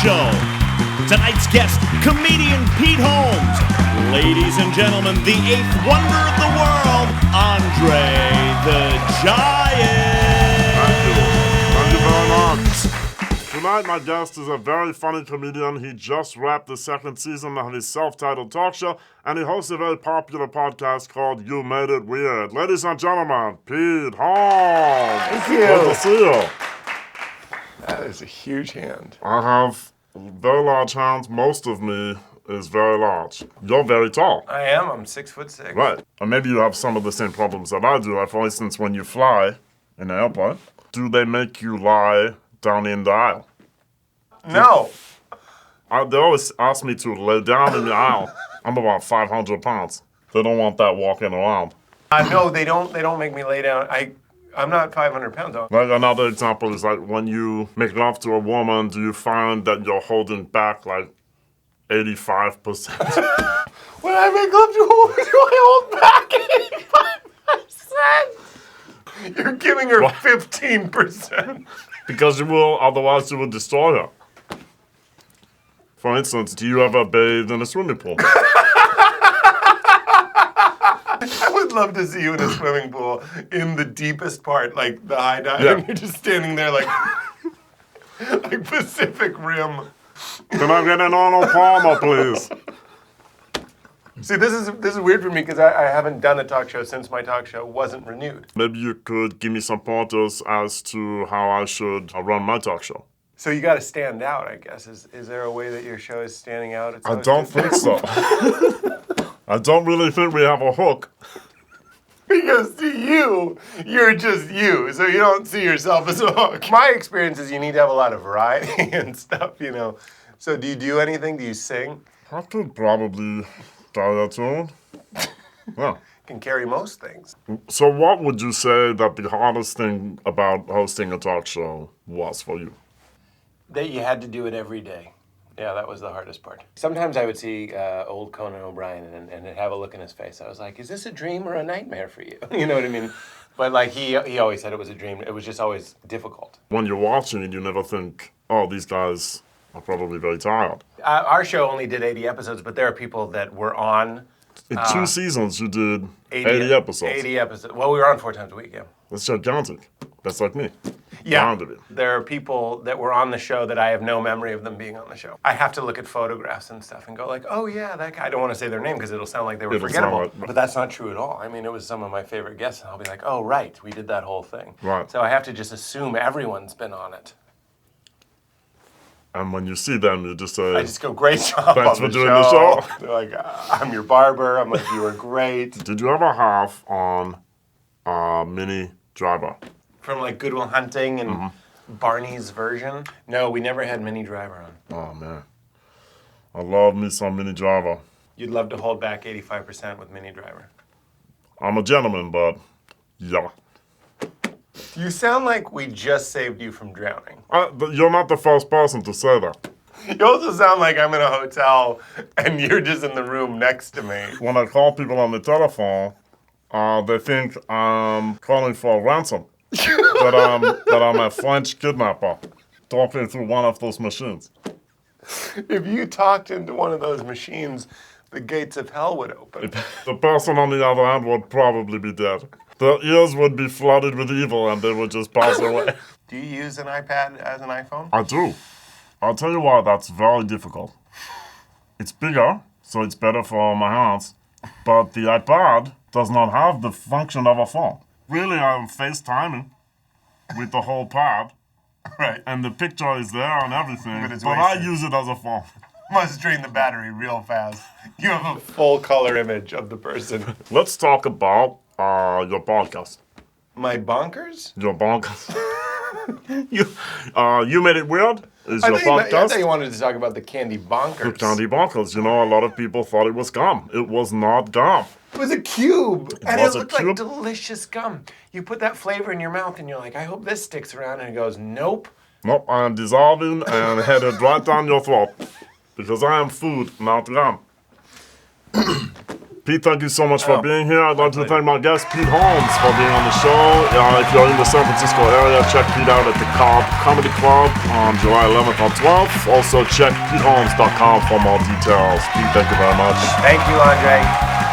Show. Tonight's guest, comedian Pete Holmes. Ladies and gentlemen, the eighth wonder of the world, Andre the Giant. Thank you very much. Tonight, my guest is a very funny comedian. He just wrapped the second season of his self-titled talk show, and he hosts a very popular podcast called You Made It Weird. Ladies and gentlemen, Pete Holmes. Thank you. Good to see you. That is a huge hand. I have very large hands. Most of me is very large. You're very tall. I am. I'm 6'6". Right. And maybe you have some of the same problems that I do. Like, for instance, when you fly in an airplane, do they make you lie down in the aisle? No. They always ask me to lay down in the aisle. I'm about 500 pounds. They don't want that walking around. No, they don't. They don't make me lay down. I'm not 500 pounds. Like, another example is like when you make love to a woman, do you find that you're holding back like 85%? When I make love to a woman, do I hold back 85%? You're giving her 15%. Because otherwise you will destroy her. For instance, do you ever bathe in a swimming pool? I would love to see you in a swimming pool in the deepest part, like the high dive, Yeah. and you're just standing there like Pacific Rim. Can I get an Arnold Palmer, please? See, this is weird for me because I haven't done a talk show since my talk show wasn't renewed. Maybe you could give me some pointers as to how I should run my talk show. So you got to stand out, I guess. Is there a way that your show is standing out? I don't think so. I don't really think we have a hook. Because to you, you're just you, so you don't see yourself as a hook. My experience is you need to have a lot of variety and stuff, you know. So do you do anything? Do you sing? I could probably try that tune. Yeah. Can carry most things. So what would you say that the hardest thing about hosting a talk show was for you? That you had to do it every day. Yeah, that was the hardest part. Sometimes I would see old Conan O'Brien and have a look in his face. I was like, is this a dream or a nightmare for you? You know what I mean? But like he always said it was a dream. It was just always difficult. When you're watching it, you never think, oh, these guys are probably very tired. Our show only did 80 episodes, but there are people that were on... In 2 seasons, you did 80 episodes. 80 episodes. Well, we were on 4 times a week, yeah. That's gigantic. That's like me. Yeah, Down to it. there are people that were on the show that I have no memory of them being on the show. I have to look at photographs and stuff and go like, oh yeah, that guy. I don't want to say their name because it'll sound like they were It'll forgettable. sound like- But that's not true at all. I mean, it was some of my favorite guests, and I'll be like, oh right, we did that whole thing. Right. So I have to just assume everyone's been on it. And when you see them, you just say, I just go, great job Thanks on for doing the show. show. They're like, I'm your barber. I'm like, you were great. did you ever have on Mini Driver? From like Good Will Hunting and Barney's version. No, we never had Mini Driver on. Oh, man. I love me some Mini Driver. You'd love to hold back 85% with Mini Driver. I'm a gentleman, but yeah. You sound like we just saved you from drowning. You're not the first person to say that. You also sound like I'm in a hotel and you're just in the room next to me. When I call people on the telephone, they think I'm calling for a ransom. that I'm a French kidnapper talking through one of those machines. If you talked into one of those machines, the gates of hell would open. The person on the other end would probably be dead. Their ears would be flooded with evil and they would just pass away. Do you use an iPad as an iPhone? I do. I'll tell you why that's very difficult. It's bigger, so it's better for my hands, but the iPad does not have the function of a phone. Really, I'm FaceTiming with the whole pad, Right. and the picture is there and everything, But it's but I wasted. use it as a phone. Must drain the battery real fast. You have a full color image of the person. Let's talk about your podcast. My bonkers? Your podcast. You Made It Weird is your I podcast. thought you wanted to talk about the candy bonkers. The candy bonkers. You know, a lot of people thought it was gum. It was not gum. It was a cube, and was it a looked like cube? delicious gum. You put that flavor in your mouth, and you're like, I hope this sticks around, and it goes, nope. Nope, I am dissolving and headed right down your throat. Because I am food, not gum. Pete, thank you so much for being here. I'd like to pleasure. thank my guest, Pete Holmes, for being on the show. If you're in the San Francisco area, check Pete out at the Cobb Comedy Club on July 11th and 12th. Also, check PeteHolmes.com for more details. Pete, thank you very much. Thank you, Andre.